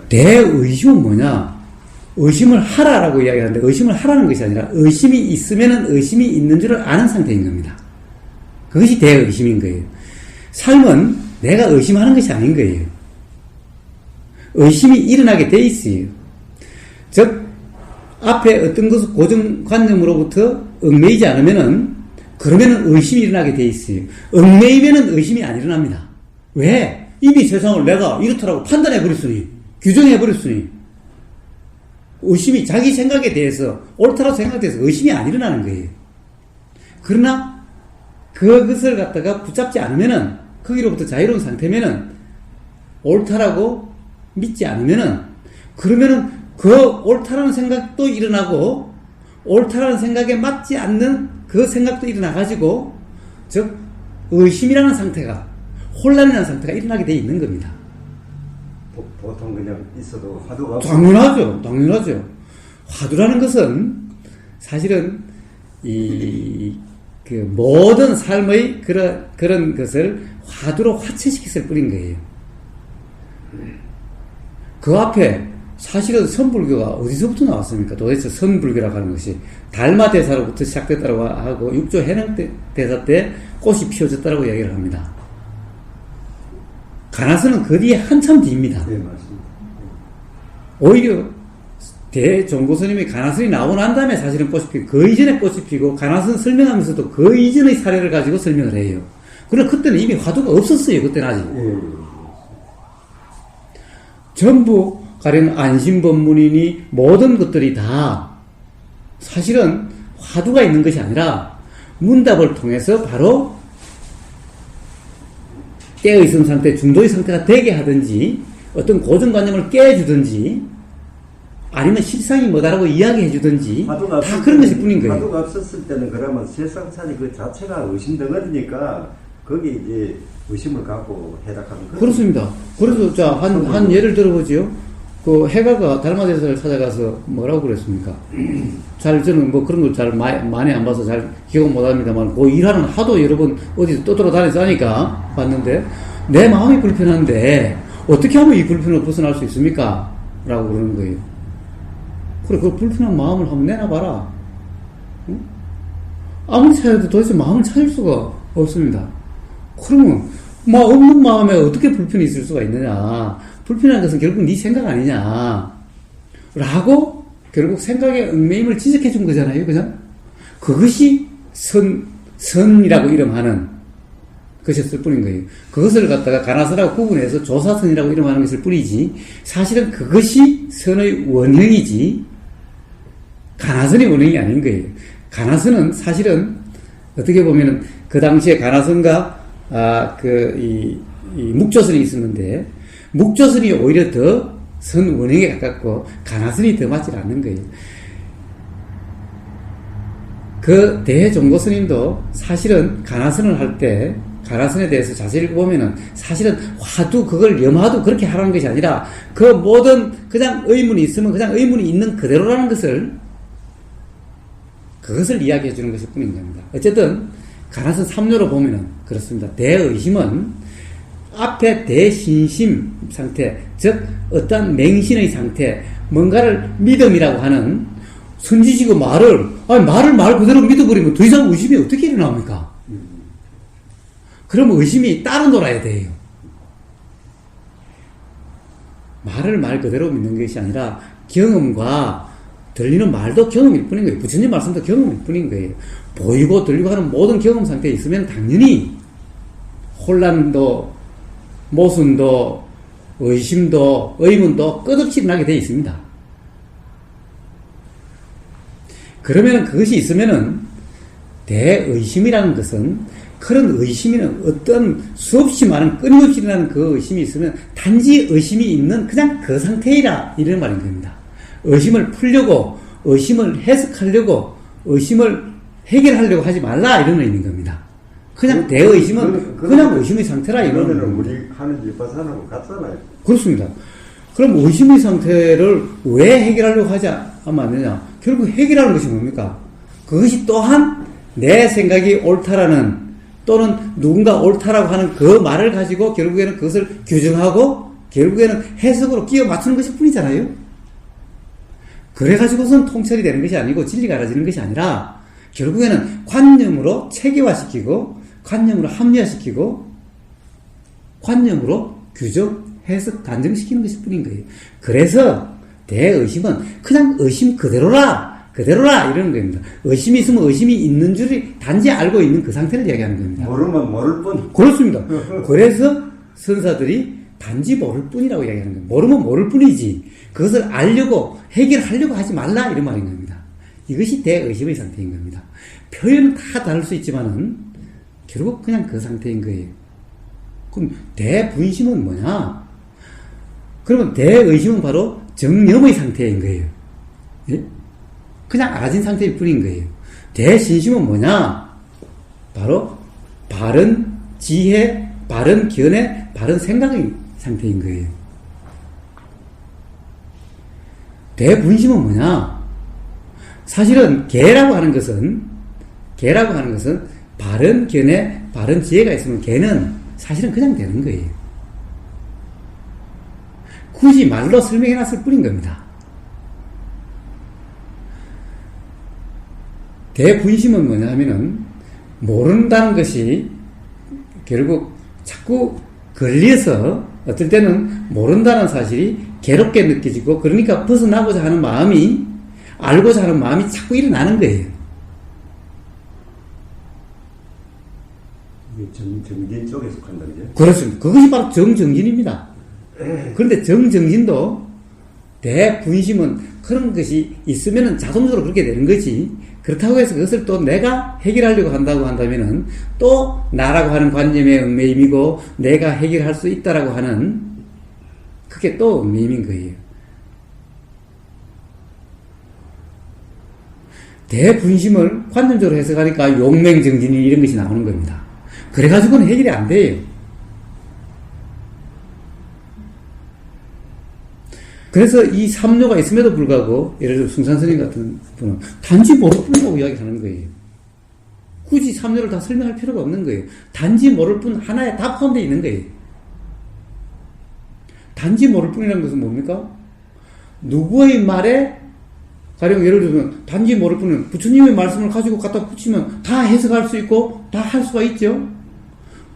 대의심은 뭐냐? 의심을 하라라고 이야기하는데 의심을 하라는 것이 아니라 의심이 있으면은 의심이 있는 줄을 아는 상태인 겁니다. 그것이 대의심인 거예요. 삶은 내가 의심하는 것이 아닌 거예요. 의심이 일어나게 돼 있어요. 즉 앞에 어떤 것을 고정관념으로부터 얽매이지 않으면은 그러면은 의심이 일어나게 돼 있어요. 얽매이면은 의심이 안 일어납니다. 왜? 이미 세상을 내가 이렇더라고 판단해버렸으니, 규정해버렸으니, 의심이 자기 생각에 대해서, 옳다라고 생각돼서 의심이 안 일어나는 거예요. 그러나, 그것을 갖다가 붙잡지 않으면은, 거기로부터 자유로운 상태면은, 옳다라고 믿지 않으면은, 그러면은 그 옳다라는 생각도 일어나고, 옳다라는 생각에 맞지 않는 그 생각도 일어나가지고, 즉, 의심이라는 상태가, 혼란이라는 상태가 일어나게 돼 있는 겁니다. 보통 그냥 있어도 화두가 당연하죠. 당연하죠. 화두라는 것은 사실은 모든 삶의 그런 것을 화두로 화체시켰을 뿐인 거예요. 그 앞에 사실은 선불교가 어디서부터 나왔습니까? 도대체 선불교라고 하는 것이 달마대사로부터 시작됐다고 하고 육조 해능대사 때 꽃이 피어졌다고 이야기를 합니다. 가나선은 그 뒤에 한참 뒤입니다. 네, 맞습니다. 오히려 대종고스님이 가나선이 나오고 난 다음에 사실은 꽃이 피고 그 이전에 꽃이 피고 가나선 설명하면서도 그 이전의 사례를 가지고 설명을 해요. 그러나 그때는 이미 화두가 없었어요. 그때는 아직. 전부 가령 안심법문이니 모든 것들이 다 사실은 화두가 있는 것이 아니라 문답을 통해서 바로 깨어있음 상태, 중도의 상태가 되게 하든지 어떤 고정관념을 깨주든지 아니면 실상이 뭐다라고 이야기해 주든지 다 그런 것일 뿐인 거예요. 화두가 없었을 때는 그러면 세상사니 그 자체가 의심덩어리니까 거기 이제 의심을 갖고 해답하는 거예요. 그렇습니다. 그래서 자, 한 예를 들어보지요. 그 해가가 달마대사를 찾아가서 뭐라고 그랬습니까? 저는 뭐 그런 걸 잘 많이 안 봐서 잘 기억 못 합니다만, 그 일하는 하도 여러 번 어디서 떠돌아다니서 하니까 봤는데, 내 마음이 불편한데, 어떻게 하면 이 불편을 벗어날 수 있습니까? 라고 그러는 거예요. 그래, 그 불편한 마음을 한번 내놔봐라. 응? 아무리 찾아도 도대체 마음을 찾을 수가 없습니다. 그러면, 없는 마음에 어떻게 불편이 있을 수가 있느냐. 불편한 것은 결국 네 생각 아니냐. 라고 결국 생각의 얽매임을 지적해 준 거잖아요. 그죠? 그것이 선이라고 이름하는 것이었을 뿐인 거예요. 그것을 갖다가 가나선하고 구분해서 조사선이라고 이름하는 것일 뿐이지, 사실은 그것이 선의 원형이지, 가나선의 원형이 아닌 거예요. 가나선은 사실은 어떻게 보면은 그 당시에 가나선과 묵조선이 있었는데, 묵조선이 오히려 더 선 원형에 가깝고 가나선이 더 맞지 않는 거예요. 그 대종고스님도 사실은 가나선을 할 때 가나선에 대해서 자세히 보면은 사실은 화두 그걸 염화두 그렇게 하라는 것이 아니라 그 모든 그냥 의문이 있으면 그냥 의문이 있는 그대로라는 그것을 이야기해 주는 것일 뿐인 겁니다. 어쨌든 가나선 3료로 보면은 그렇습니다. 대의심은 앞에 대신심 상태, 즉 어떤 맹신의 상태, 뭔가를 믿음이라고 하는 선지식의 말을 말 그대로 믿어버리면 더 이상 의심이 어떻게 일어납니까? 그러면 의심이 따로 놀아야 돼요. 말을 말 그대로 믿는 것이 아니라 경험과 들리는 말도 경험일 뿐인 거예요. 부처님 말씀도 경험일 뿐인 거예요. 보이고 들리고 하는 모든 경험 상태에 있으면 당연히 혼란도 모순도 의심도 의문도 끝없이 일어나게 되어 있습니다. 그러면 그것이 있으면은 대의심이라는 것은 그런 의심이는 어떤 수없이 많은 끊임없이 일어나는 그 의심이 있으면 단지 의심이 있는 그냥 그 상태이라 이런 말인 겁니다. 의심을 풀려고 의심을 해석하려고 의심을 해결하려고 하지 말라 이런 의미인 겁니다. 그냥 대의심은 그냥 의심의 상태라 이런 겁니다. 우리 하는 일파산하고 같잖아요. 그렇습니다. 그럼 의심의 상태를 왜 해결하려고 하지 않느냐? 결국 해결하는 것이 뭡니까? 그것이 또한 내 생각이 옳다라는 또는 누군가 옳다라고 하는 그 말을 가지고 결국에는 그것을 규정하고 결국에는 해석으로 끼워 맞추는 것일 뿐이잖아요. 그래가지고선 통찰이 되는 것이 아니고 진리가 알아지는 것이 아니라 결국에는 관념으로 체계화시키고 관념으로 합리화시키고 관념으로 규정, 해석, 단정시키는 것일 뿐인 거예요. 그래서 대의심은 그냥 의심 그대로라 이러는 겁니다. 의심이 있으면 의심이 있는 줄이 단지 알고 있는 그 상태를 이야기하는 겁니다. 모르면 모를 뿐. 그렇습니다. 그래서 선사들이 단지 모를 뿐이라고 이야기하는 겁니다. 모르면 모를 뿐이지 그것을 알려고 해결하려고 하지 말라 이런 말인 겁니다. 이것이 대의심의 상태인 겁니다. 표현은 다 다를 수 있지만은 결국 그냥 그 상태인 거예요. 그럼 대분심은 뭐냐? 그러면 대의심은 바로 정념의 상태인 거예요. 예? 그냥 알아진 상태일 뿐인 거예요. 대신심은 뭐냐? 바로 바른 지혜, 바른 견해, 바른 생각의 상태인 거예요. 대분심은 뭐냐? 사실은 개라고 하는 것은 바른 견해, 바른 지혜가 있으면 개는 사실은 그냥 되는 거예요. 굳이 말로 설명해놨을 뿐인 겁니다. 대분심은 뭐냐 하면은 모른다는 것이 결국 자꾸 걸려서 어떨 때는 모른다는 사실이 괴롭게 느껴지고 그러니까 벗어나고자 하는 마음이 알고자 하는 마음이 자꾸 일어나는 거예요. 이게 정진 쪽에 속한다, 그죠? 그렇습니다. 그것이 바로 정정진입니다. 그런데 정정진도 대분심은 그런 것이 있으면 자동적으로 그렇게 되는 거지. 그렇다고 해서 그것을 또 내가 해결하려고 한다고 한다면은 또 나라고 하는 관념의 얽매임이고 내가 해결할 수 있다라고 하는 그게 또 얽매임인 거예요. 대분심을 관념적으로 해석하니까 용맹정진이 이런 것이 나오는 겁니다. 그래가지고는 해결이 안 돼요. 그래서 이 삼료가 있음에도 불구하고 예를 들어 숭산스님 같은 분은 단지 모를 뿐이라고 이야기하는 거예요. 굳이 삼료를 다 설명할 필요가 없는 거예요. 단지 모를 뿐 하나에 다 포함되어 있는 거예요. 단지 모를 뿐이라는 것은 뭡니까? 누구의 말에 가령 예를 들면 단지 모를 뿐은 부처님의 말씀을 가지고 갖다 붙이면 다 해석할 수 있고 다 할 수가 있죠.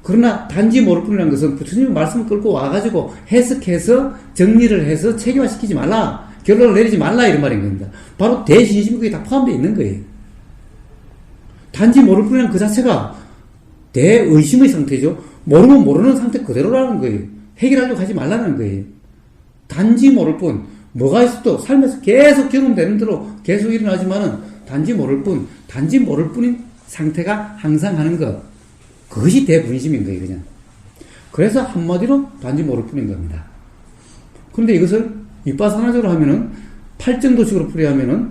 그러나 단지 모를 뿐이라는 것은 부처님의 말씀을 끌고 와가지고 해석해서 정리를 해서 체계화시키지 말라, 결론을 내리지 말라 이런 말인 겁니다. 바로 대신심이 그게 다 포함되어 있는 거예요. 단지 모를 뿐이라는 그 자체가 대의심의 상태죠. 모르면 모르는 상태 그대로라는 거예요. 해결하려고 하지 말라는 거예요. 단지 모를 뿐, 뭐가 있어도 삶에서 계속 경험되는 대로 계속 일어나지만은 단지 모를 뿐인 상태가 항상 하는 것. 그것이 대분심인 거예요, 그냥. 그래서 한마디로 단지 모를 뿐인 겁니다. 그런데 이것을 윗바사나적으로 하면은, 팔정도식으로 풀이하면은,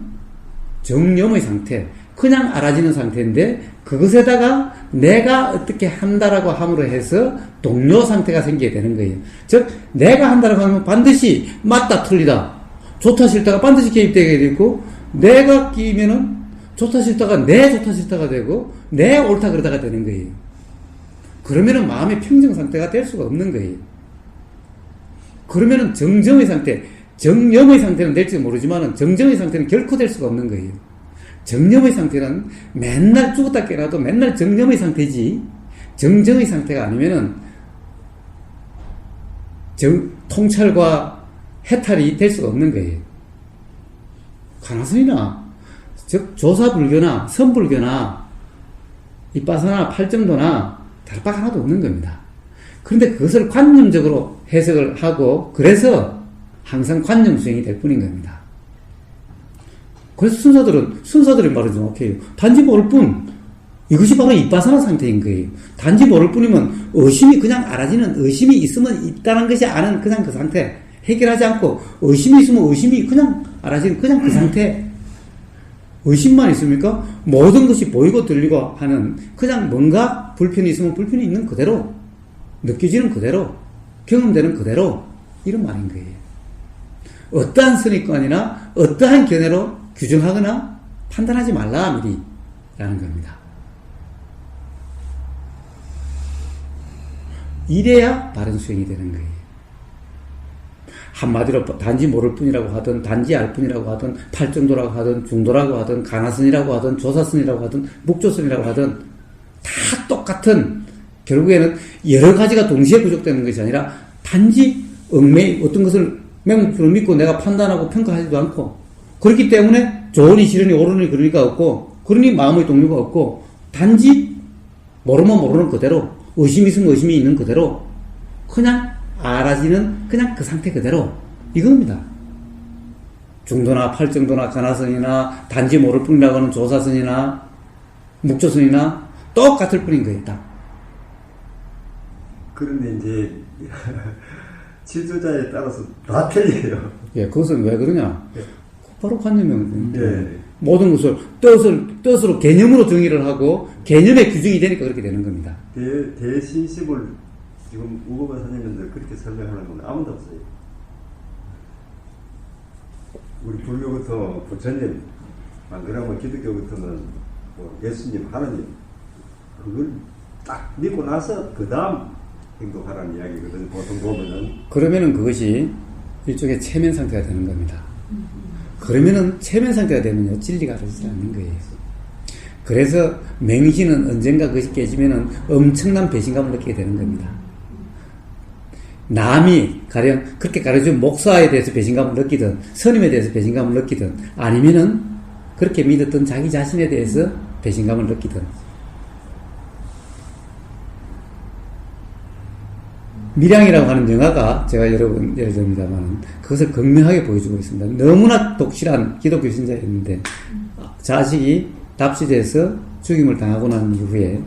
정념의 상태, 그냥 알아지는 상태인데, 그것에다가 내가 어떻게 한다라고 함으로 해서 동료 상태가 생기게 되는 거예요. 즉, 내가 한다라고 하면 반드시 맞다, 틀리다, 좋다, 싫다가 반드시 개입되게 되고, 내가 끼면은 좋다, 싫다가 내 좋다, 싫다가 되고, 내 옳다, 그러다가 되는 거예요. 그러면은 마음의 평정 상태가 될 수가 없는 거예요. 그러면은 정정의 상태, 정념의 상태는 될지 모르지만은 정정의 상태는 결코 될 수가 없는 거예요. 정념의 상태는 맨날 죽었다 깨어나도 맨날 정념의 상태지, 정정의 상태가 아니면은 통찰과 해탈이 될 수가 없는 거예요. 가나선이나, 즉, 조사불교나, 선불교나, 윗바사나, 팔정도나, 다를 바가 하나도 없는 겁니다. 그런데 그것을 관념적으로 해석을 하고, 그래서 항상 관념 수행이 될 뿐인 겁니다. 그래서 순사들은 말을 좀 오케이. 단지 모를 뿐, 이것이 바로 윗바사나 상태인 거예요. 단지 모를 뿐이면 의심이 그냥 알아지는, 의심이 있으면 있다는 것이 아는 그냥 그 상태. 해결하지 않고, 의심이 있으면 의심이 그냥 알아지는 그냥 그 상태. 의심만 있습니까? 모든 것이 보이고 들리고 하는 그냥 뭔가 불편이 있으면 불편이 있는 그대로, 느껴지는 그대로, 경험되는 그대로 이런 말인 거예요. 어떠한 선입관이나 어떠한 견해로 규정하거나 판단하지 말라 미리 라는 겁니다. 이래야 바른 수행이 되는 거예요. 한마디로 단지 모를 뿐이라고 하든 단지 알 뿐이라고 하든 팔정도라고 하든 중도라고 하든 가나선이라고 하든 조사선이라고 하든 묵조선이라고 하든 다 똑같은 결국에는 여러 가지가 동시에 부족되는 것이 아니라 단지 얽매이 어떤 것을 맹목적으로 믿고 내가 판단하고 평가하지도 않고 그렇기 때문에 좋으니 싫으니 옳으니 그러니까 없고 그러니 마음의 동료가 없고 단지 모르면 모르는 그대로 의심이 있으면 의심이 있는 그대로 그냥 알아지는 그냥 그 상태 그대로 이겁니다. 중도나 팔정도나 가나선이나 단지 모를 뿐이라고 하는 조사선이나 묵조선이나 똑같을 뿐인 거예요. 딱. 그런데 이제 지도자에 따라서 다 틀려요. 예, 그것은 왜 그러냐? 바로 관념이면 네. 모든 것을 뜻으로 개념으로 정의를 하고 개념의 규정이 되니까 그렇게 되는 겁니다. 대신심을 지금 우고바 선생님들 그렇게 설명하는 건 아무도 없어요. 우리 불교부터 부처님, 안 그러면 기독교부터는 뭐 예수님, 하나님 그걸 딱 믿고 나서 그 다음 행동하라는 이야기거든. 보통 보면은 그러면은 그것이 일종의 체면 상태가 되는 겁니다. 그러면은 체면 상태가 되면요 진리가 알아지지 않는 거예요. 그래서 맹신은 언젠가 그것이 깨지면은 엄청난 배신감을 느끼게 되는 겁니다. 남이 가령 그렇게 가르쳐준 목사에 대해서 배신감을 느끼든 스님에 대해서 배신감을 느끼든 아니면은 그렇게 믿었던 자기 자신에 대해서 배신감을 느끼든 밀양이라고 하는 영화가 제가 여러분 예를 듭니다만 그것을 극명하게 보여주고 있습니다. 너무나 독실한 기독교 신자였는데 자식이 납치돼서 죽임을 당하고 난 이후에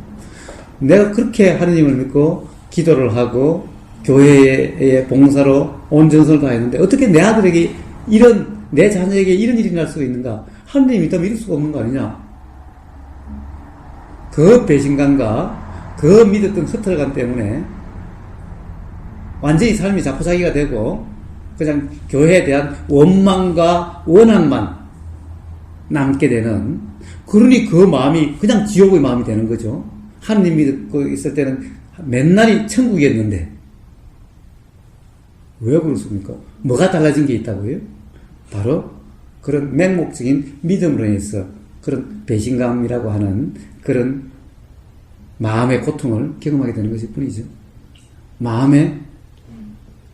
내가 그렇게 하느님을 믿고 기도를 하고 교회의 봉사로 온 정성을 다했는데 어떻게 내 아들에게 내 자녀에게 이런 일이 날 수가 있는가? 하느님이 있다면 이럴 수가 없는 거 아니냐? 그 배신감과 그 믿었던 허탈감 때문에 완전히 삶이 자포자기가 되고 그냥 교회에 대한 원망과 원한만 남게 되는 그러니 그 마음이 그냥 지옥의 마음이 되는 거죠. 하느님 믿고 있을 때는 맨날이 천국이었는데 왜 그렇습니까? 뭐가 달라진 게 있다고요? 바로 그런 맹목적인 믿음으로 인해서 그런 배신감이라고 하는 그런 마음의 고통을 경험하게 되는 것일 뿐이죠. 마음의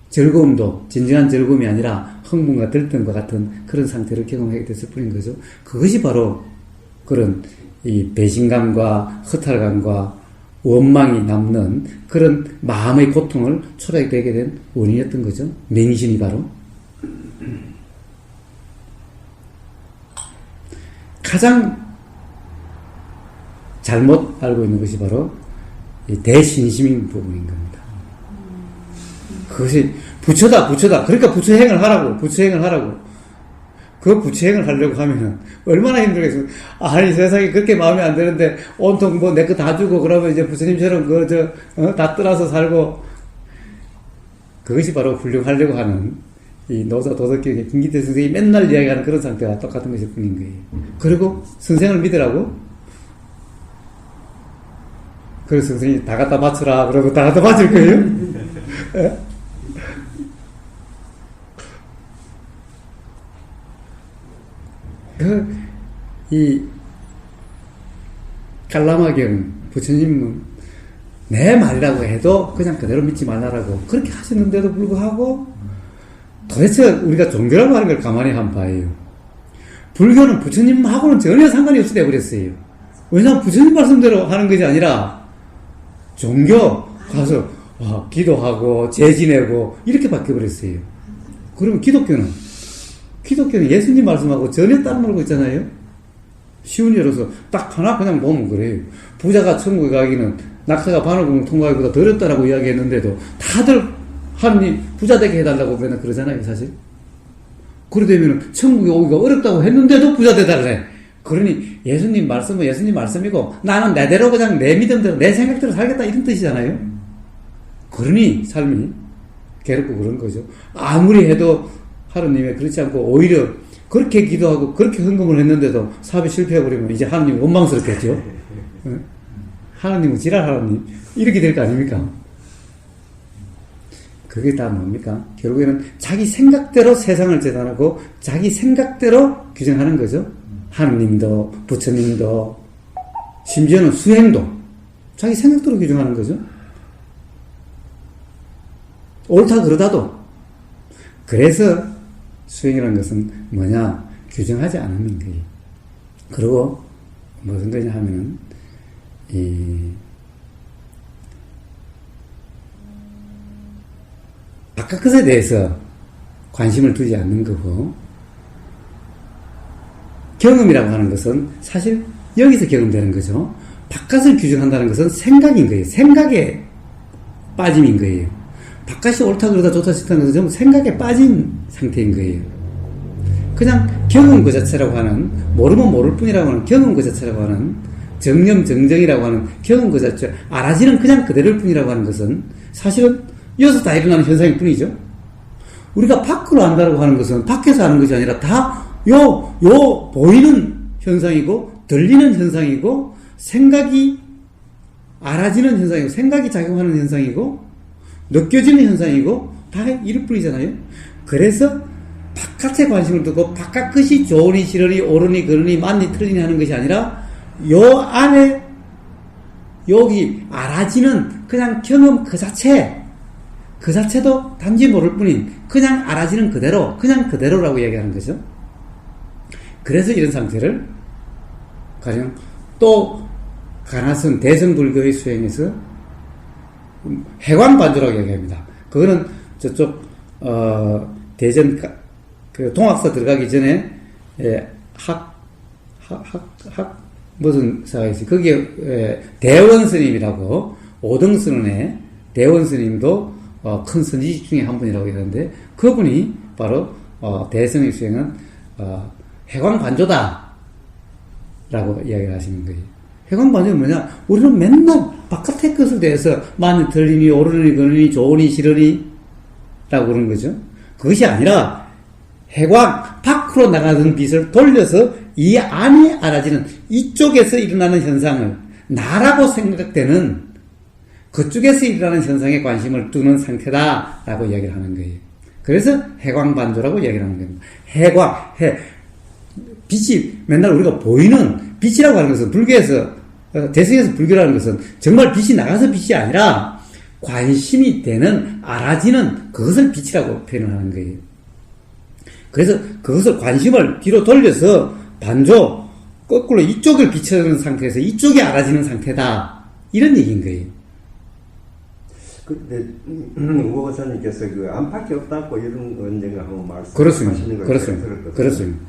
즐거움도 진정한 즐거움이 아니라 흥분과 들뜸과 같은 그런 상태를 경험하게 됐을 뿐인 거죠. 그것이 바로 그런 이 배신감과 허탈감과 원망이 남는 그런 마음의 고통을 초래되게 된 원인이었던 거죠. 맹신이 바로. 가장 잘못 알고 있는 것이 바로 이 대신심인 부분인 겁니다. 그것이 부처다. 그러니까 부처행을 하라고. 그 부처행을 하려고 하면은 얼마나 힘들겠어요. 아니 세상에 그렇게 마음에 안 드는데 온통 뭐 내 거 다 주고 그러면 이제 부처님처럼 다 떠나서 살고 그것이 바로 훌륭하려고 하는 이 노사 도덕경의 김기태 선생이 맨날 이야기하는 그런 상태와 똑같은 것일 뿐인 거예요. 그리고 선생을 믿으라고? 그래서 선생이 다 갖다 바쳐라 그러고 다 갖다 바칠 거예요? 이 갈라마경 부처님은 내 말이라고 해도 그냥 그대로 믿지 말라라고 그렇게 하셨는데도 불구하고 도대체 우리가 종교라고 하는 걸 가만히 한번 봐요. 불교는 부처님하고는 전혀 상관이 없이 돼버렸어요. 왜냐하면 부처님 말씀대로 하는 것이 아니라 종교 가서 기도하고 제 지내고 이렇게 바뀌어버렸어요. 그러면 기독교는 예수님 말씀하고 전혀 따로 놀고 있잖아요. 쉬운 예로서 딱 하나 그냥 보면 그래요. 부자가 천국에 가기는 낙타가 바늘구멍 통과하기보다 더 어렵다라고 이야기했는데도 다들 하느님 부자 되게 해달라고 맨날 그러잖아요, 사실. 그러되면 천국에 오기가 어렵다고 했는데도 부자 되달래. 그러니 예수님 말씀은 예수님 말씀이고 나는 내대로 그냥 내 믿음대로 내 생각대로 살겠다 이런 뜻이잖아요. 그러니 삶이 괴롭고 그런 거죠. 아무리 해도 하느님이 그렇지 않고 오히려 그렇게 기도하고 그렇게 헌금을 했는데도 사업이 실패해버리면 이제 하느님 원망스럽겠죠. 하느님은 지랄 하느님 이렇게 될 거 아닙니까? 그게 다 뭡니까? 결국에는 자기 생각대로 세상을 재단하고 자기 생각대로 규정하는 거죠. 하느님도 부처님도 심지어는 수행도 자기 생각대로 규정하는 거죠. 옳다 그러다도. 그래서 수행이라는 것은 뭐냐? 규정하지 않는 거예요. 그리고 무슨 거냐 하면은 바깥 것에 대해서 관심을 두지 않는 거고, 경험이라고 하는 것은 사실 여기서 경험되는 거죠. 바깥을 규정한다는 것은 생각인 거예요. 생각에 빠짐인 거예요. 바깥이 옳다 그러다 좋다 싫다는 것은 전부 생각에 빠진 상태인 거예요. 그냥 경험 그 자체라고 하는, 모르면 모를 뿐이라고 하는 경험 그 자체라고 하는, 정념 정정이라고 하는 경험 그 자체, 알아지는 그냥 그대로일 뿐이라고 하는 것은 사실은 여기서 다 일어나는 현상일 뿐이죠. 우리가 밖으로 안다라고 하는 것은 밖에서 하는 것이 아니라 다 보이는 현상이고, 들리는 현상이고, 생각이 알아지는 현상이고, 생각이 작용하는 현상이고, 느껴지는 현상이고, 다 이럴 뿐이잖아요. 그래서 바깥에 관심을 두고, 바깥 것이 좋으니 싫으니 옳으니 그르니 맞니 틀리니 하는 것이 아니라, 요 안에, 여기 알아지는 그냥 경험 그 자체도 단지 모를 뿐인 그냥 알아지는 그대로, 그냥 그대로라고 얘기하는 거죠. 그래서 이런 상태를 가령 또 가나선 대승불교의 수행에서 해광반조라고 얘기합니다. 그거는 저쪽 대전 그 동학사 들어가기 전에 무슨 사가 있어요. 거기에 대원 스님이라고 오등 스님의 대원 스님도 큰 선지식 중에 한 분이라고 하는데, 그분이 바로 대승의 수행은 해광반조다 라고 이야기를 하시는 거예요. 해광반조는 뭐냐? 우리는 맨날 바깥의 것에 대해서 많이 들리니 옳으니 그러니 좋으니 싫으니 라고 그러는 거죠. 그것이 아니라 해광 밖으로 나가는 빛을 돌려서 이 안에 알아지는 이쪽에서 일어나는 현상을 나라고 생각되는 그쪽에서 일어나는 현상에 관심을 두는 상태다라고 이야기를 하는 거예요. 그래서 해광반조라고 이야기를 하는 겁니다. 빛이 맨날 우리가 보이는 빛이라고 하는 것은 불교에서, 대승에서 불교라는 것은 정말 빛이 나가서 빛이 아니라 관심이 되는, 알아지는 그것을 빛이라고 표현을 하는 거예요. 그래서 그것을 관심을 뒤로 돌려서 반조, 거꾸로 이쪽을 비춰주는 상태에서 이쪽이 알아지는 상태다. 이런 얘기인 거예요. 근데 우호 권사님께서 그 안팎이 없다고 이런 언젠가 한번 그렇습니다. 말씀하시는 걸 그렇습니다.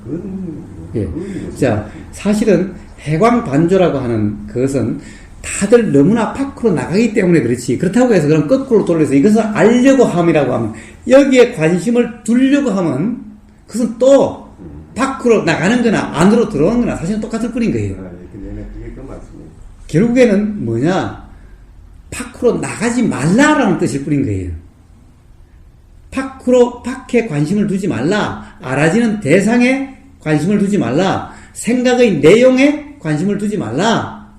그건 예. 자, 사실은 해광반조라고 하는 그것은 다들 너무나 밖으로 나가기 때문에 그렇지. 그렇다고 해서 그럼 거꾸로 돌려서 이것을 알려고 함이라고 하면, 여기에 관심을 두려고 하면 그것은 또 밖으로 나가는 거나 안으로 들어오는 거나 사실은 똑같을 뿐인 거예요. 그게 그 말씀이에요. 결국에는 뭐냐? 밖으로 나가지 말라라는 뜻일 뿐인 거예요. 밖에 관심을 두지 말라. 알아지는 대상에 관심을 두지 말라. 생각의 내용에 관심을 두지 말라.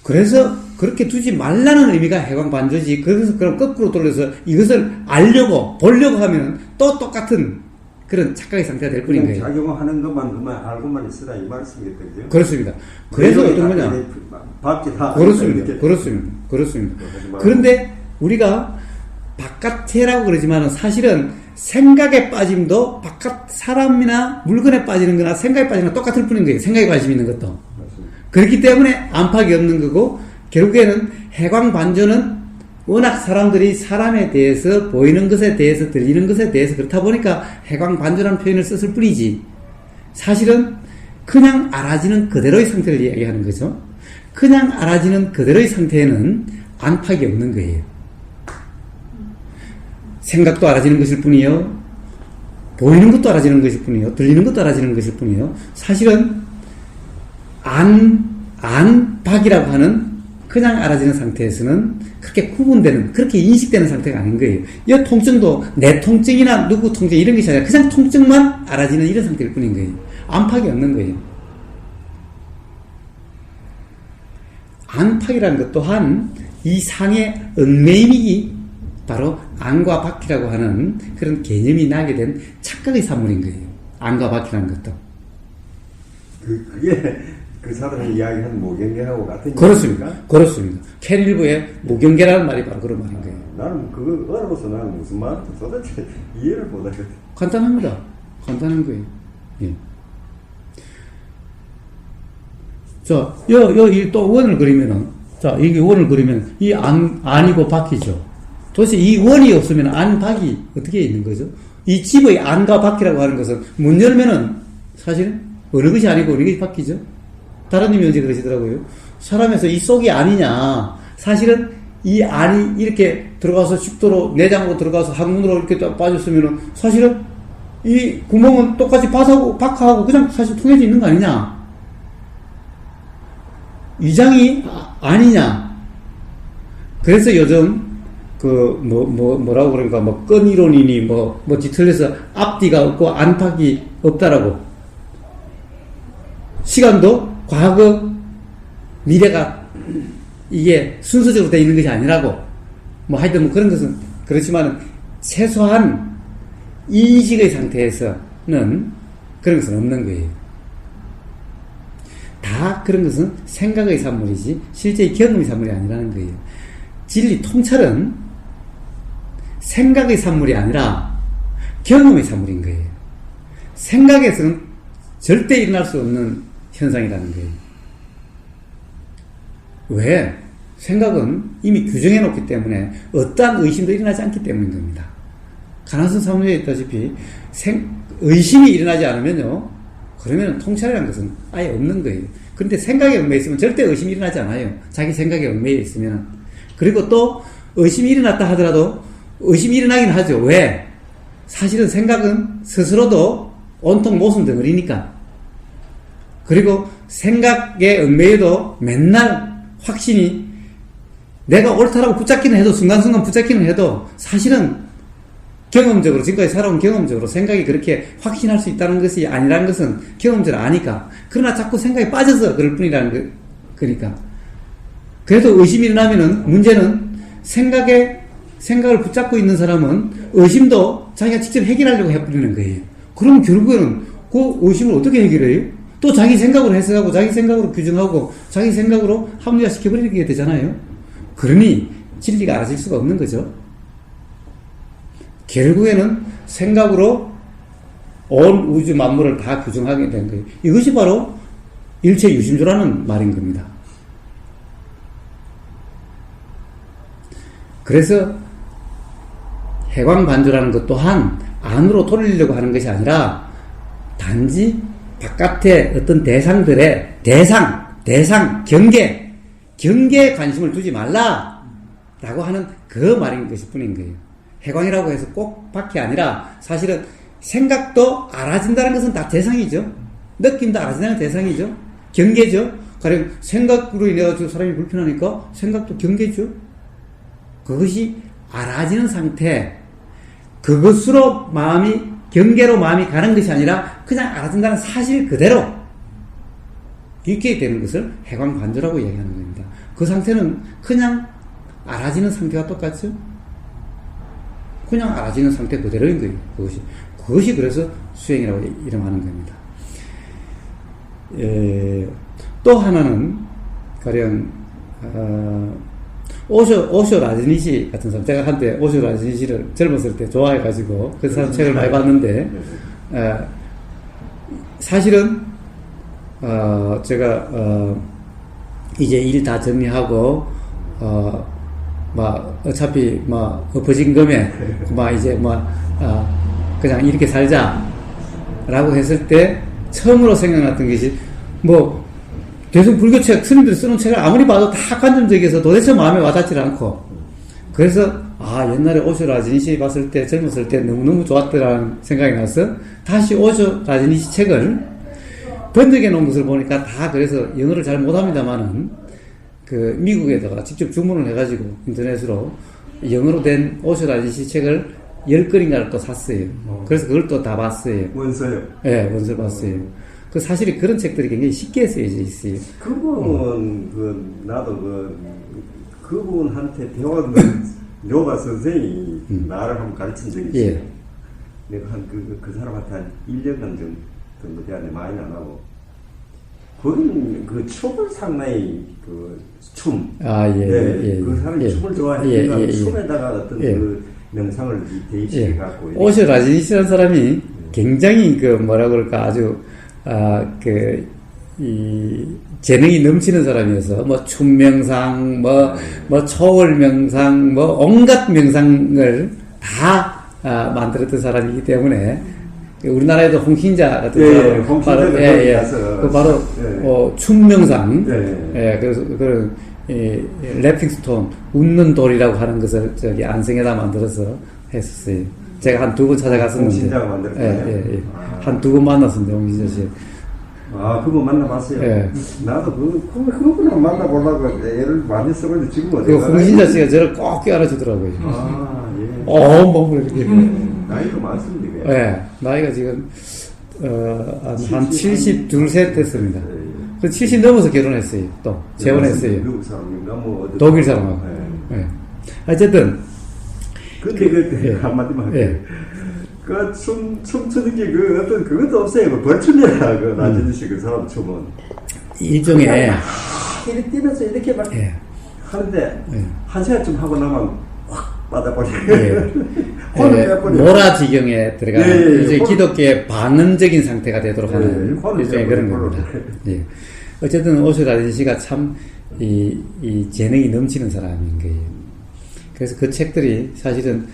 그래서 그렇게 두지 말라는 의미가 해광반조지. 그래서 그럼 거꾸로 돌려서 이것을 알려고, 보려고 하면 또 똑같은 그런 착각의 상태가 될 뿐인 거예요. 작용하는 것만 그만 알고만 있으라 이 말씀이겠죠. 그렇습니다. 그래서 어떤 거냐? 그렇습니다. 그런데 우리가 바깥에라고 그러지만 사실은 생각에 빠짐도 바깥 사람이나 물건에 빠지는 거나 생각에 빠지는 거 똑같을 뿐인 거예요. 생각에 관심 있는 것도. 맞습니다. 그렇기 때문에 안팎이 없는 거고, 결국에는 해광반조는 워낙 사람들이 사람에 대해서, 보이는 것에 대해서, 들리는 것에 대해서 그렇다 보니까 해광반조라는 표현을 썼을 뿐이지, 사실은 그냥 알아지는 그대로의 상태를 이야기하는 거죠. 그냥 알아지는 그대로의 상태에는 안팎이 없는 거예요. 생각도 알아지는 것일 뿐이요, 보이는 것도 알아지는 것일 뿐이요, 들리는 것도 알아지는 것일 뿐이요, 사실은 안박이라고 하는 그냥 알아지는 상태에서는 그렇게 구분되는, 그렇게 인식되는 상태가 아닌 거예요. 이 통증도 내 통증이나 누구 통증 이런 것이 아니라 그냥 통증만 알아지는 이런 상태일 뿐인 거예요. 안팎이 없는 거예요. 안팎이라는 것 또한 이 상의 얽매임이 바로 안과 밖이라고 하는 그런 개념이 나게 된 착각의 산물인 거예요. 안과 밖이라는 것도. 그게 그 사람이 이야기한 모경계하고 같은 그렇습니다. 얘기입니까? 그렇습니다. 캔일부의 모경계라는 말이 바로 그런 말인 거예요. 나는 그거 어려워서 나는 무슨 말인지 도대체 이해를 못하거든. 간단합니다. 간단한 거예요. 예. 자, 또 원을 그리면은, 자, 이게 원을 그리면, 이 안이고 밖이죠. 도대체 이 원이 없으면 안, 밖이 어떻게 있는 거죠? 이 집의 안과 밖이라고 하는 것은 문 열면은 사실은 어느 것이 아니고 어느 것이 밖이죠? 다른 님이 언제 그러시더라고요. 사람에서 이 속이 아니냐. 사실은 이 안이 이렇게 들어가서 식도로, 내장으로 들어가서 항문으로 이렇게 딱 빠졌으면은 사실은 이 구멍은 똑같이 박하고 그냥 사실 통해져 있는 거 아니냐. 위장이 아니냐. 그래서 요즘 뭐라고 그러니까 끈 이론이니 뒤틀려서 앞뒤가 없고 안팎이 없다라고. 시간도 과거, 미래가 이게 순서적으로 되어 있는 것이 아니라고. 하여튼 그런 것은 그렇지만 최소한 인식의 상태에서는 그런 것은 없는 거예요. 다 그런 것은 생각의 산물이지 실제의 경험의 산물이 아니라는 거예요. 진리 통찰은 생각의 산물이 아니라 경험의 산물인 거예요. 생각에서는 절대 일어날 수 없는 현상이라는 거예요. 왜? 생각은 이미 규정해 놓기 때문에 어떠한 의심도 일어나지 않기 때문인 겁니다. 가나선 사무엘에 있다시피 의심이 일어나지 않으면요, 그러면 통찰이라는 것은 아예 없는 거예요. 그런데 생각에 얽매여 있으면 절대 의심이 일어나지 않아요. 자기 생각에 얽매여 있으면. 그리고 또 의심이 일어났다 하더라도 의심이 일어나긴 하죠. 왜? 사실은 생각은 스스로도 온통 모순 덩어리니까. 그리고 생각에 얽매여도 맨날 확신이 내가 옳다라고 붙잡기는 해도 순간순간 붙잡기는 해도 사실은 경험적으로 지금까지 살아온 경험적으로 생각이 그렇게 확신할 수 있다는 것이 아니라는 것은 경험적으로 아니까. 그러나 자꾸 생각에 빠져서 그럴 뿐이라는 거니까. 그래도 의심이 일어나면은 문제는 생각을 붙잡고 있는 사람은 의심도 자기가 직접 해결하려고 해버리는 거예요. 그럼 결국에는 그 의심을 어떻게 해결해요? 또 자기 생각으로 해석하고 자기 생각으로 규정하고 자기 생각으로 합리화시켜버리게 되잖아요. 그러니 진리가 알아질 수가 없는 거죠. 결국에는 생각으로 온 우주 만물을 다 규정하게 된 거예요. 이것이 바로 일체 유심조라는 말인 겁니다. 그래서 해광반조라는 것 또한 안으로 돌리려고 하는 것이 아니라 단지 바깥의 어떤 대상들의 대상, 경계에 관심을 두지 말라라고 하는 그 말인 것일 뿐인 거예요. 해광이라고 해서 꼭 밖이 아니라 사실은 생각도 알아진다는 것은 다 대상이죠. 느낌도 알아진다는 대상이죠. 경계죠. 가령 생각으로 인해가지고 사람이 불편하니까 생각도 경계죠. 그것이 알아지는 상태, 그것으로 경계로 마음이 가는 것이 아니라 그냥 알아진다는 사실 그대로 있게 되는 것을 해광반조라고 얘기하는 겁니다. 그 상태는 그냥 알아지는 상태와 똑같죠? 그냥 알아지는 상태 그대로인 거예요. 그것이 그래서 수행이라고 이름하는 겁니다. 또 하나는 가령 오쇼 라즈니시 같은 사람, 제가 한때 오쇼 라즈니시를 젊었을 때 좋아해가지고 그 사람 책을 많이 봤는데, 사실은 제가 이제 일 다 정리하고 어차피 엎어진 금에 이제 그냥 이렇게 살자라고 했을 때 처음으로 생각났던 것이 대승 불교책, 스님들이 쓰는 책을 아무리 봐도 다 관념적이어서 도대체 마음에 와닿지 않고, 그래서 옛날에 오쇼 라즈니시 봤을 때, 젊었을 때 너무너무 좋았더라는 생각이 나서 다시 오쇼 라즈니시 책을 번역해 놓은 것을 보니까 다, 그래서 영어를 잘 못합니다만은 그 미국에다가 직접 주문을 해가지고 인터넷으로 영어로 된 오쇼 라즈니시 책을 10권인가를 또 샀어요. 그래서 그걸 또 다 봤어요. 원서요? 네, 원서 봤어요. 그 사실이 그런 책들이 굉장히 쉽게 쓰여져 있어요. 그거는 나도 그분한테 배웠는 요가 선생이 나를 한번 가르친 적이 있어요. 예. 내가 그 사람한테 한 1년간 정도 돼야 많이 안 하고. 그건 그 춤을 상당히 그 춤. 아, 예. 네, 예. 그 사람이 예. 춤을 좋아해서 춤에다가 어떤 예. 그 명상을 대입시켜 갖고. 오쇼 라지니시라는 사람이 굉장히 그 뭐라 그럴까 아주 이 재능이 넘치는 사람이어서 뭐 춤명상 뭐 초월 명상 뭐 온갖 명상을 다 만들었던 사람이기 때문에 우리나라에도 홍신자 같은 사람 바로 그 바로 춤명상 그래서 그런 래핑스톤 웃는 돌이라고 하는 것을 저기 안성에다 만들어서 했었어요. 제가 한 2번 찾아갔었는데. 홍신자가 만들었어요. 한 2번 만났었는데 홍신자 씨. 아, 그거 만나봤어요. 예. 나도 그분을 만나보려고 애를 많이 써봤는데 지금 어디 그 홍신자 씨가 저를 꼭 껴안아주더라고요. 아, 예. 몸을 이렇게. 나이도 많습니다. 예. 나이가 지금 한 72세 됐습니다. 그 70 넘어서 결혼했어요. 또 재혼했어요. 미국 사람인가 뭐 독일 사람하고. 예. 어쨌든. 근데 그 한마디만 할게요. 그 춤추는 게 그 어떤 그것도 없어요. 그 벌춤이야. 그 나진희 씨 그 사람 춤은 일종의 이렇게 뛰면서 이렇게 막 하는데 한 시간쯤 하고 나면 확 빠져버려요. 혼을 빼버려요. 모라지경에 들어가는 이제 기독교의 반응적인 상태가 되도록 하는 일종의 그런 겁니다. 예. 어쨌든 오쇼 라지니 씨가 참 이 재능이 넘치는 사람인 거예요. 그래서 그 책들이 사실은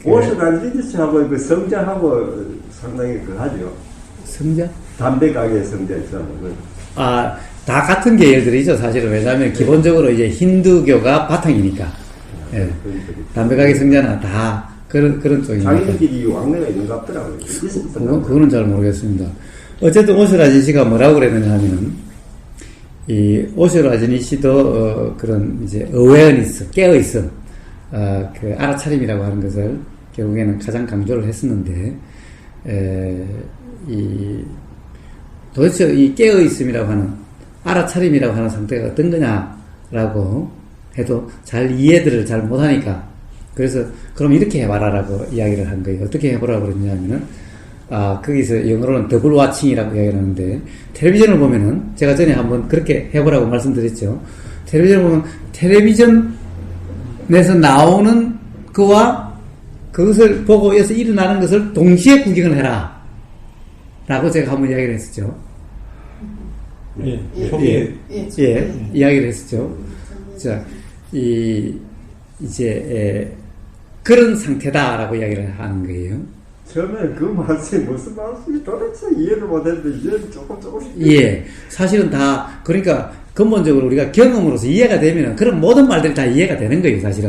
오쇼 라지니 씨하고 그 성자하고 상당히 그 하죠. 성자? 담배 가게 성자 있잖아요. 다 같은 계열들이죠, 사실은. 왜냐하면 기본적으로 이제 힌두교가 바탕이니까. 예. 담배 가게 성자는 다 그런 쪽이니까. 자기들끼리 왕래가 있는 것 같더라고요. 그거는 잘 모르겠습니다. 어쨌든 오쇼 라지니 씨가 뭐라고 그랬느냐 하면은, 이 오쇼 라지니 씨도 그런 이제 어웨어니스, 깨어있음, 그 알아차림이라고 하는 것을 결국에는 가장 강조를 했었는데, 도대체 이 깨어있음이라고 하는 알아차림이라고 하는 상태가 어떤 거냐라고 해도 잘 이해들을 잘 못하니까, 그래서 그럼 이렇게 해봐라라고 이야기를 한 거예요. 어떻게 해보라고 그랬냐면은 거기서 영어로는 더블 와칭이라고 이야기를 하는데, 텔레비전을 보면은 제가 전에 한번 그렇게 해보라고 말씀드렸죠. 텔레비전을 보면 텔레비전에서 나오는 그와 그것을 보고 해서 일어나는 것을 동시에 구경을 해라 라고 제가 한번 이야기를 했었죠. 이야기를 했었죠. 자, 이제 그런 상태다라고 이야기를 하는 거예요. 처음에 그 말씀이 무슨 말씀이 도대체 이해를 못했는데 이제 조금씩. 예, 사실은 다 그러니까 근본적으로 우리가 경험으로서 이해가 되면은 그런 모든 말들이 다 이해가 되는 거예요, 사실은.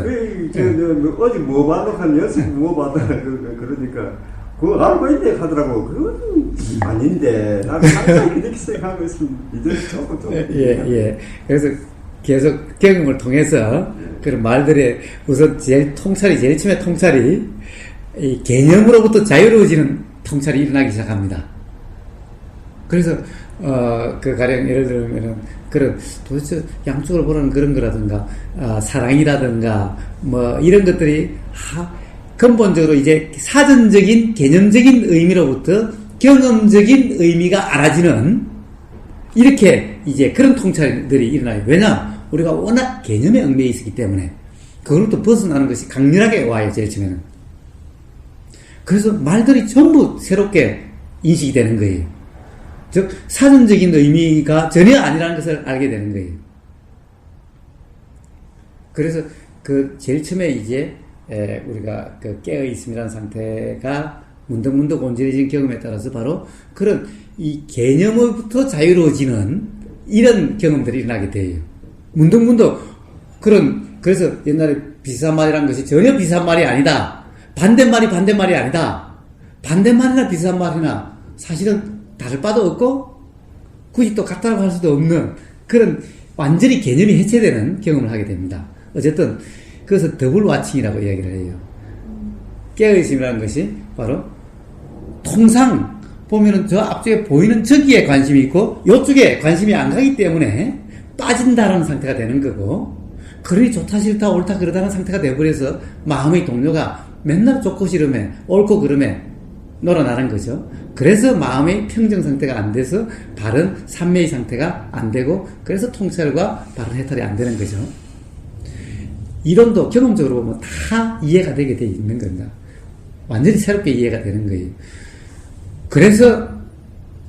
어제 뭐 봐도 한 연습 뭐 봐도 그러니까 그거 알고 있네 하더라고. 그건 아닌데 나는 항상 이렇게 생각하고 있으면 이제 조금. 예. 그래서 계속 경험을 통해서 그런 말들의 우선 제일 처음에 통찰이 이 개념으로부터 자유로워지는 통찰이 일어나기 시작합니다. 그래서 그 가령 예를 들면은 그런 도대체 양쪽으로 보는 그런 거라든가 사랑이라든가 뭐 이런 것들이 근본적으로 이제 사전적인 개념적인 의미로부터 경험적인 의미가 알아지는 이렇게 이제 그런 통찰들이 일어나요. 왜냐? 우리가 워낙 개념에 얽매여 있었기 때문에 그걸로부터 벗어나는 것이 강렬하게 와요, 제일 처음에는. 그래서 말들이 전부 새롭게 인식이 되는 거예요. 즉 사전적인 의미가 전혀 아니라는 것을 알게 되는 거예요. 그래서 그 제일 처음에 이제 우리가 그 깨어 있음이라는 상태가 문득문득 온전해진 경험에 따라서 바로 그런 이 개념으로부터 자유로워지는 이런 경험들이 일어나게 돼요. 문득문득 그래서 옛날에 비슷한 말이라는 것이 전혀 비슷한 말이 아니다. 반대말이 아니다. 반대말이나 비슷한 말이나 사실은 다를 바도 없고 굳이 또 같다고 할 수도 없는 그런 완전히 개념이 해체되는 경험을 하게 됩니다. 어쨌든 그것을 더블 와칭이라고 이야기를 해요. 깨어있음이라는 것이 바로 통상 보면은 저 앞쪽에 보이는 저기에 관심이 있고 이쪽에 관심이 안 가기 때문에 빠진다라는 상태가 되는 거고, 그러니 좋다 싫다 옳다 그러다는 상태가 돼버려서 마음의 동료가 맨날 좋고 싫으면 옳고 그러면 놀아나는 거죠. 그래서 마음의 평정 상태가 안 돼서 바른 삼매의 상태가 안 되고 그래서 통찰과 바른 해탈이 안 되는 거죠. 이론도 경험적으로 보면 다 이해가 되게 돼 있는 겁니다. 완전히 새롭게 이해가 되는 거예요. 그래서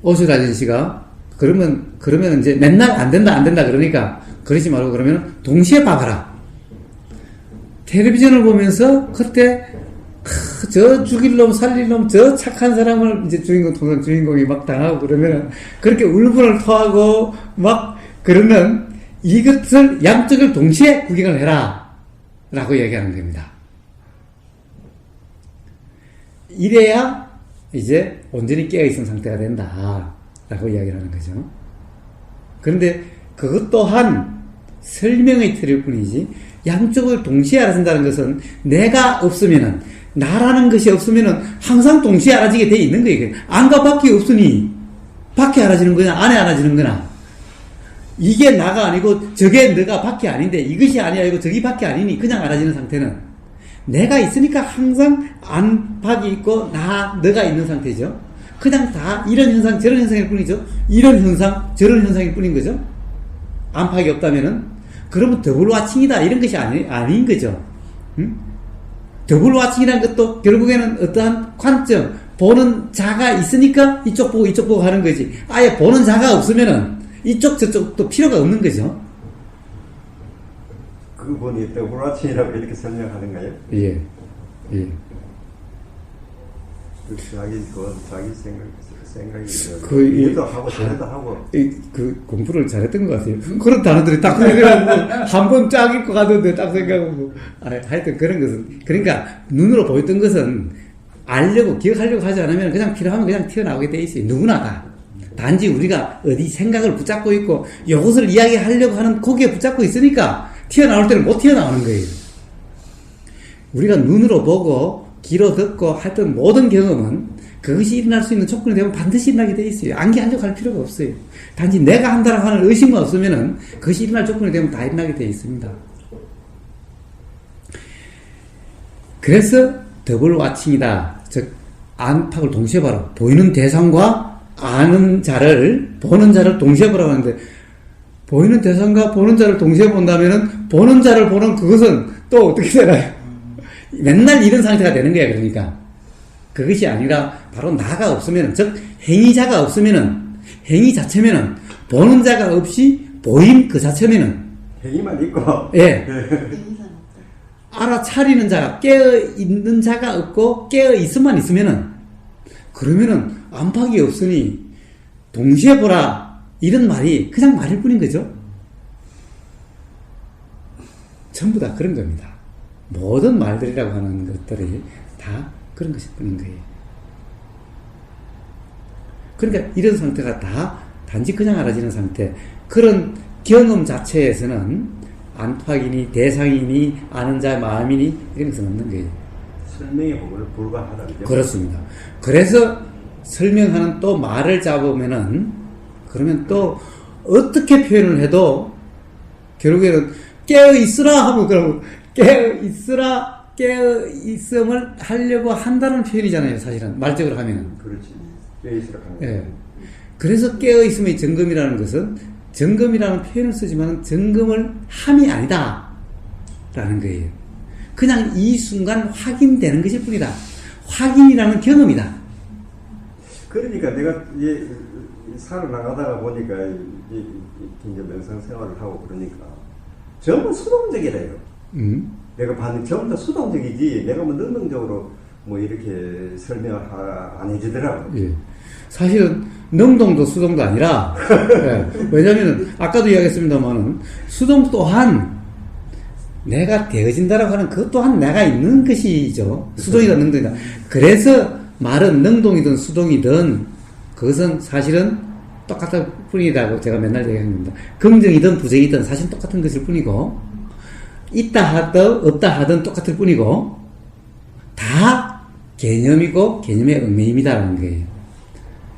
오슈 아저씨가 그러면 이제 맨날 안 된다 그러니까 그러지 말고 그러면 동시에 봐봐라. 텔레비전을 보면서 그때 저 죽일 놈 살릴 놈 저 착한 사람을 이제 주인공이 막 당하고 그러면 그렇게 울분을 토하고 막 그러면 이것을 양쪽을 동시에 구경을 해라 라고 얘기하는 겁니다. 이래야 이제 온전히 깨어있는 상태가 된다 라고 이야기를 하는 거죠. 그런데 그것 또한 설명의 틀일 뿐이지 양쪽을 동시에 알아준다는 것은 내가 없으면은 나라는 것이 없으면은 항상 동시에 알아지게 돼 있는 거예요. 안과 밖이 없으니 밖에 알아지는 거냐 안에 알아지는 거냐 이게 나가 아니고 저게 너가 밖이 아닌데 이것이 아니야 이거 저기 밖이 아니니 그냥 알아지는 상태는 내가 있으니까 항상 안팎이 있고 너가 있는 상태죠. 그냥 다 이런 현상 저런 현상일 뿐이죠. 이런 현상 저런 현상일 뿐인 거죠. 안팎이 없다면은 그러면 더블 와칭이다 이런 것이 아닌 거죠. 응? 더블 와칭이라는 것도 결국에는 어떠한 관점 보는 자가 있으니까 이쪽 보고 하는 거지. 아예 보는 자가 없으면은 이쪽 저쪽도 필요가 없는 거죠. 그 본이 더블 와칭이라고 이렇게 설명하는가요? 예. 자기 생각이 이해도 하고 저래도 하고 공부를 잘했던 것 같아요. 그런 단어들이 딱 생각하고 한번 쫙 읽고 가던데 딱 생각하고 하여튼 그런 것은 그러니까 눈으로 보였던 것은 알려고 기억하려고 하지 않으면 그냥 필요하면 그냥 튀어나오게 돼 있어요. 누구나 다. 단지 우리가 어디 생각을 붙잡고 있고 이것을 이야기하려고 하는 거기에 붙잡고 있으니까 튀어나올 때는 못 튀어나오는 거예요. 우리가 눈으로 보고 귀로 듣고 하여튼 모든 경험은 그것이 일어날 수 있는 조건이 되면 반드시 일어나게 돼 있어요. 암기하려고 할 필요가 없어요. 단지 내가 한다라고 하는 의심만 없으면은 그것이 일어날 조건이 되면 다 일어나게 돼 있습니다. 그래서 더블 와칭이다. 즉 안팎을 동시에 봐라. 보이는 대상과 아는 자를 보는 자를 동시에 보라고 하는데 보이는 대상과 보는 자를 동시에 본다면은 보는 자를 보는 그것은 또 어떻게 되나요? 맨날 이런 상태가 되는 거야. 그러니까 그것이 아니라 바로 나가 없으면 즉 행위자가 없으면은 행위 자체면은 보는 자가 없이 보임 그 자체면은 행위만 있고 예 알아차리는 자가 깨어있는 자가 없고 깨어있음만 있으면은 그러면은 안팎이 없으니 동시에 보라 이런 말이 그냥 말일 뿐인 거죠. 전부 다 그런 겁니다. 모든 말들이라고 하는 것들이 다 그런 것일 뿐인 거예요. 그러니까 이런 상태가 다 단지 그냥 알아지는 상태. 그런 경험 자체에서는 안팎이니 대상이니 아는 자의 마음이니 이런 것은 없는 거예요. 설명이 불가하다죠. 그렇습니다. 그래서 설명하는 또 말을 잡으면은 그러면 또 어떻게 표현을 해도 결국에는 깨어있으라 하면 그러면 깨어있음을 하려고 한다는 표현이잖아요, 사실은. 말적으로 하면은. 그렇지. 깨어있으라 하는 거. 예. 그래서 깨어있음의 점검이라는 것은 점검이라는 표현을 쓰지만 점검을 함이 아니다. 라는 거예요. 그냥 이 순간 확인되는 것일 뿐이다. 확인이라는 경험이다. 그러니까 내가 이제 살아나가다가 보니까 이제 명상 생활을 하고 그러니까 전부 수동적이래요. 내가 받는 전부 다 수동적이지 내가 뭐 능동적으로 뭐 이렇게 설명을 안 해주더라고. 예. 사실은 능동도 수동도 아니라 예. 왜냐하면 아까도 이야기했습니다만은 수동 또한 내가 되어진다라고 하는 그것 또한 내가 있는 것이죠. 수동이다 능동이다. 그래서 말은 능동이든 수동이든 그것은 사실은 똑같을 뿐이라고 제가 맨날 얘기합니다. 긍정이든 부정이든 사실 똑같은 것일 뿐이고 있다 하든 없다 하든 똑같을 뿐이고 다 개념이고 개념의 얽매임이다라는 거예요.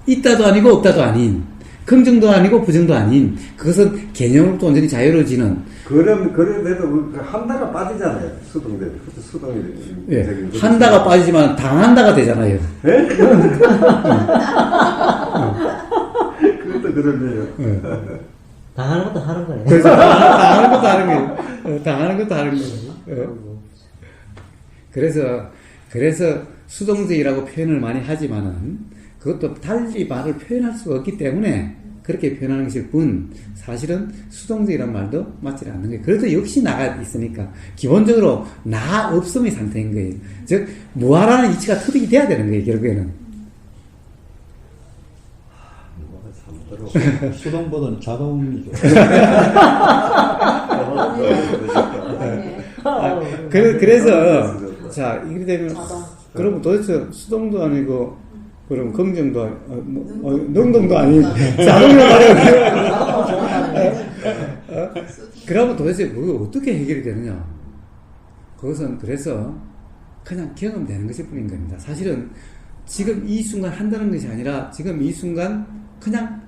있다도 아니고 없다도 아닌 긍정도 아니고 부정도 아닌 그것은 개념으로부터 온전히 자유로워지는 그래도 한다가 빠지잖아요. 수동대. 수동이. 예, 한다가 빠지지만 당한다가 되잖아요. 예? 그것도 그러네요. 예. 당하는 것도 하는 거네. 그래서 당하는 것도 하는 거예요. 당하는 것도 하는 거예요. 예. 그래서 수동적이라고 표현을 많이 하지만은 그것도 달리 말을 표현할 수가 없기 때문에 그렇게 표현하는 것일 뿐 사실은 수동적이라는 말도 맞지 않는 거예요. 그래도 역시 나가 있으니까 기본적으로 나 없음의 상태인 거예요. 즉 무아라는 이치가 터득이 돼야 되는 거예요. 결국에는. 수동보다는 자동이죠. 그래서 자 이렇게 되면 그럼 도대체 수동도 아니고 그럼 긍정도 능동도 아닌 자동이라고 말해요. 그러면 도대체 그게 어떻게 해결이 되느냐? 그것은 그래서 그냥 경험되는 것일 뿐인 겁니다. 사실은 지금 이 순간 한다는 것이 아니라 지금 이 순간 그냥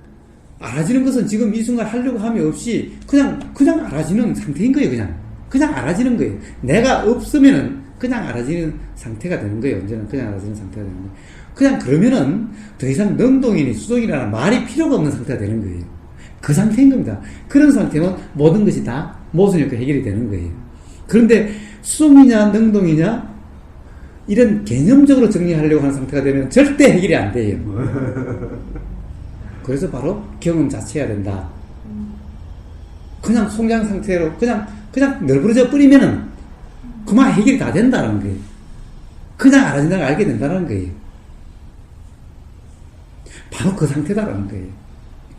알아지는 것은 지금 이 순간 하려고 함이 없이 그냥 알아지는 상태인 거예요. 그냥 알아지는 거예요. 내가 없으면은 그냥 알아지는 상태가 되는 거예요. 언제나 그냥 알아지는 상태가 되는 거예요. 그냥 그러면은 더 이상 능동이니 수동이라는 말이 필요가 없는 상태가 되는 거예요. 그 상태인 겁니다. 그런 상태면 모든 것이 다 모순이 없고 해결이 되는 거예요. 그런데 수동이냐 능동이냐 이런 개념적으로 정리하려고 하는 상태가 되면 절대 해결이 안 돼요. 그래서 바로 경험 자체해야 된다. 그냥 송장 상태로 그냥 널브러져 버리면은 그만 해결이 다 된다는 거예요. 그냥 알아진다는 걸 알게 된다는 거예요. 바로 그 상태다라는 거예요.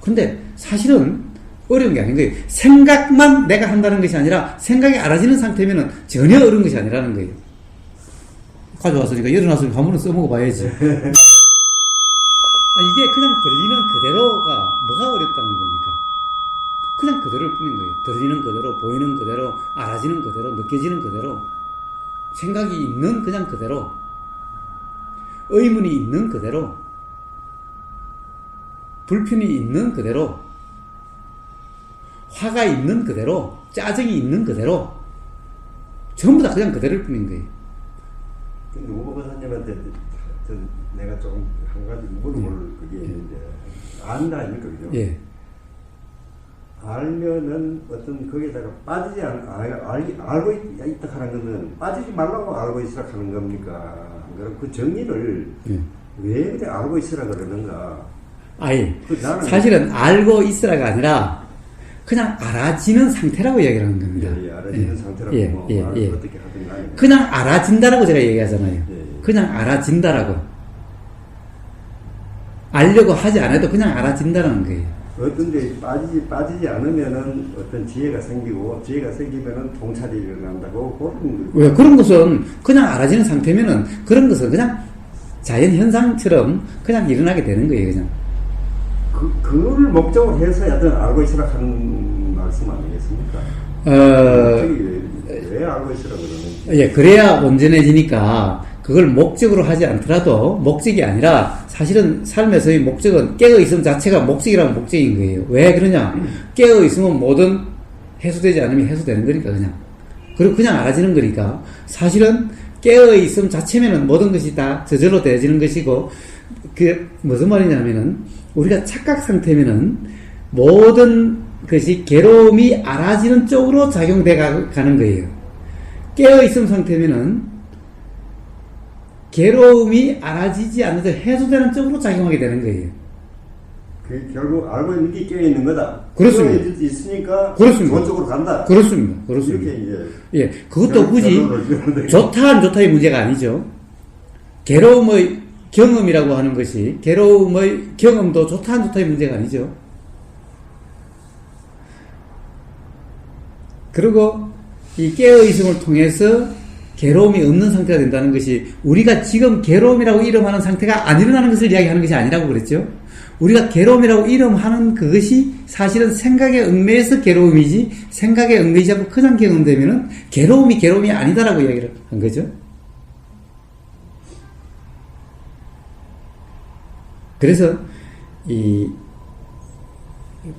근데 사실은 어려운 게 아닌 거예요. 생각만 내가 한다는 것이 아니라 생각이 알아지는 상태면은 전혀 어려운 것이 아니라는 거예요. 가져왔으니까 일어났으니까 한 번은 써먹어 봐야지. 이게 그냥 들리는 그대로가 뭐가 어렵다는 겁니까? 그냥 그대로일 뿐인 거예요. 들리는 그대로, 보이는 그대로, 알아지는 그대로, 느껴지는 그대로, 생각이 있는 그냥 그대로, 의문이 있는 그대로, 불편이 있는 그대로, 화가 있는 그대로, 짜증이 있는 그대로, 전부 다 그냥 그대로일 뿐인 거예요. 근데 우 박사님한테 내가 조금 한 가지 물어볼 그게 있는데 안다 아닙니까, 그죠? 예. 알면은 어떤 거기에다가 빠지지 알고 있다 하는 거는 빠지지 말라고 알고 있으라 하는 겁니까? 그럼 그 정의를 왜 그래 알고 있으라 그러는가? 아니, 사실은 알고 있으라가 아니라 그냥 알아지는 상태라고 이야기를 하는 겁니다. 예, 알아지는 상태라고 어떻게 하든 간에 그냥 알아진다라고 제가 얘기하잖아요. 그냥 알아진다라고. 알려고 하지 않아도 그냥 알아진다라는 거예요. 어떤 데 빠지지 않으면은 어떤 지혜가 생기고 지혜가 생기면은 통찰이 일어난다고 왜 그런 것은 그냥 알아지는 상태면은 그런 것은 그냥 자연 현상처럼 그냥 일어나게 되는 거예요, 그냥. 그거를 목적으로 해서 여튼 알고 있으라 하는 말씀 아니겠습니까? 왜 알고 있으라 그러는지. 예, 그래야 온전해지니까 그걸 목적으로 하지 않더라도 목적이 아니라 사실은 삶에서의 목적은 깨어있음 자체가 목적이라는 목적인 거예요. 왜 그러냐? 깨어있으면 뭐든 해소되지 않으면 해소되는 거니까 그냥. 그리고 그냥 알아지는 거니까 사실은 깨어있음 자체면은 모든 것이 다 저절로 되어지는 것이고 그 무슨 말이냐면은 우리가 착각 상태면은 모든 것이 괴로움이 알아지는 쪽으로 작용돼 가는 거예요. 깨어있음 상태면은 괴로움이 알아지지 않는데 해소되는 쪽으로 작용하게 되는 거예요. 결국 알고 있는 게 깨어있는 거다. 그렇습니다. 있으니까 그렇습니다. 좋은 쪽으로 간다. 그렇습니다. 그렇습니다. 이렇게 예, 그것도 굳이 좋다 안 좋다의 문제가 아니죠. 괴로움의 경험이라고 하는 것이 괴로움의 경험도 좋다 안 좋다의 문제가 아니죠. 그리고 이 깨어있음을 통해서 괴로움이 없는 상태가 된다는 것이 우리가 지금 괴로움이라고 이름하는 상태가 안 일어나는 것을 이야기하는 것이 아니라고 그랬죠. 우리가 괴로움이라고 이름하는 그것이 사실은 생각에 얽매여서 괴로움이지 생각에 얽매이지 않고 그냥 경험되면은 괴로움이 아니다라고 이야기를 한 거죠. 그래서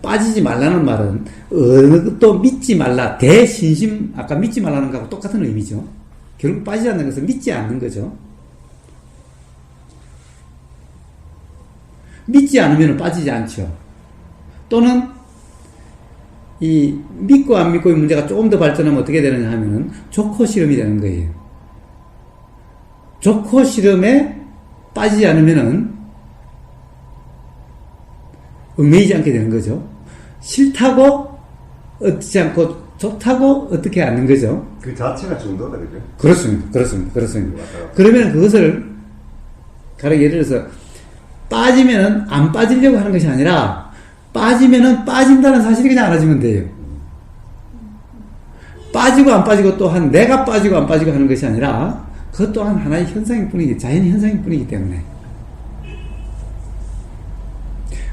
빠지지 말라는 말은 어느 것도 믿지 말라. 대신심, 아까 믿지 말라는 거하고 똑같은 의미죠. 결국 빠지지 않는 것은 믿지 않는 거죠. 믿지 않으면 빠지지 않죠. 또는 이 믿고 안 믿고의 문제가 조금 더 발전하면 어떻게 되느냐 하면은 조커 실험이 되는 거예요. 조커 실험에 빠지지 않으면은 얽매이지 않게 되는 거죠. 싫다고 얻지 않고 좋다고 어떻게 않는 거죠. 그 자체가 중도다, 그죠? 그렇습니다. 그러면 그것을 가령 예를 들어서 빠지면은 안 빠지려고 하는 것이 아니라 빠지면은 빠진다는 사실이 그냥 알아지면 돼요. 빠지고 안 빠지고 또한 내가 빠지고 안 빠지고 하는 것이 아니라 그것 또한 하나의 현상일 뿐이기, 자연 현상일 뿐이기 때문에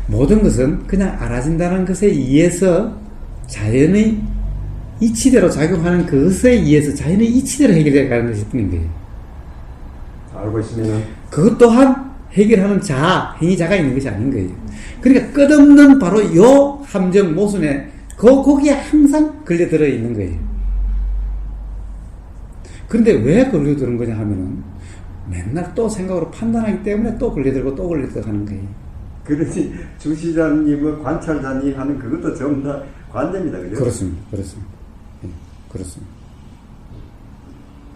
모든 것은 그냥 알아진다는 것에 의해서 자연의 이치대로 작용하는 그것에 의해서 자연의 이치대로 해결되어 가는 것일 뿐인 거예요. 알고 있으면은 그것 또한 해결하는 행위자가 있는 것이 아닌 거예요. 그러니까 끝없는 바로 요 함정 모순에 거기에 항상 걸려들어 있는 거예요. 그런데 왜 걸려드는 거냐 하면은 맨날 또 생각으로 판단하기 때문에 또 걸려들고 또 걸려들어 가는 거예요. 그러니 주시자님과 관찰자님 하는 그것도 전부 다 관념이다, 그죠? 그렇습니다.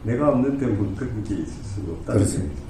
내가 없는 데는 그런 게 있을 수가 없다. 그렇습니다.